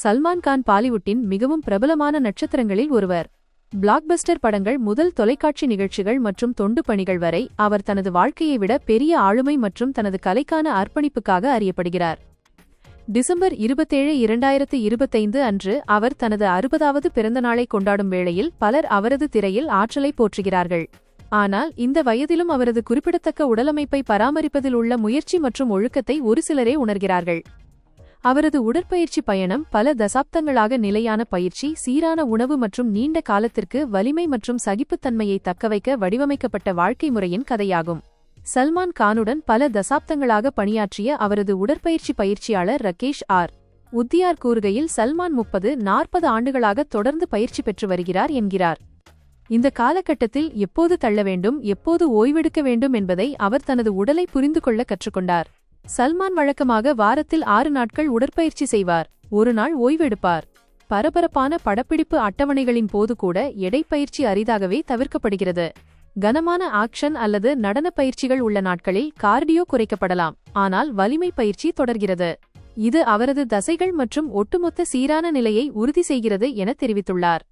சல்மான் கான் பாலிவுட்டின் மிகவும் பிரபலமான நட்சத்திரங்களில் ஒருவர். பிளாக்பஸ்டர் படங்கள் முதல் தொலைக்காட்சி நிகழ்ச்சிகள் மற்றும் தொண்டு பணிகள் வரை அவர் தனது வாழ்க்கையை விட பெரிய ஆளுமை மற்றும் தனது கலைக்கான அர்ப்பணிப்புக்காக அறியப்படுகிறார். டிசம்பர் 27, 2025 அன்று அவர் தனது 60வது பிறந்தநாளை கொண்டாடும் வேளையில் பலர் அவரது திரையில் ஆற்றலை போற்றுகிறார்கள். ஆனால் இந்த வயதிலும் அவரது குறிப்பிடத்தக்க உடலமைப்பை பராமரிப்பதில் உள்ள முயற்சி மற்றும் ஒழுக்கத்தை ஒரு சிலரே உணர்கிறார்கள். அவரது உடற்பயிற்சி பயணம் பல தசாப்தங்களாக நிலையான பயிற்சி, சீரான உணவு மற்றும் நீண்ட காலத்திற்கு வலிமை மற்றும் சகிப்புத்தன்மையை தக்கவைக்க வடிவமைக்கப்பட்ட வாழ்க்கை முறையின் கதையாகும். சல்மான் கானுடன் பல தசாப்தங்களாக பணியாற்றிய அவரது உடற்பயிற்சி பயிற்சியாளர் ரகேஷ் ஆர். உத்தியார் கூறுகையில், சல்மான் 30-40 ஆண்டுகளாக தொடர்ந்து பயிற்சி பெற்று வருகிறார் என்கிறார். இந்த காலகட்டத்தில் எப்போது தள்ள வேண்டும், எப்போது ஓய்வெடுக்க வேண்டும் என்பதை அவர் தனது உடலை புரிந்து கொள்ள கற்றுக்கொண்டார். சல்மான் வழக்கமாக வாரத்தில் 6 நாட்கள் உடற்பயிற்சி செய்வார், ஒரு நாள் ஓய்வெடுப்பார். பரபரப்பான படப்பிடிப்பு அட்டவணைகளின் போது கூட எடைப்பயிற்சி அரிதாகவே தவிர்க்கப்படுகிறது. கனமான ஆக்ஷன் அல்லது நடனப் பயிற்சிகள் உள்ள நாட்களில் கார்டியோ குறைக்கப்படலாம், ஆனால் வலிமை பயிற்சி தொடர்கிறது. இது அவரது தசைகள் மற்றும் ஒட்டுமொத்த சீரான நிலையை உறுதி செய்கிறது என தெரிவித்துள்ளார்.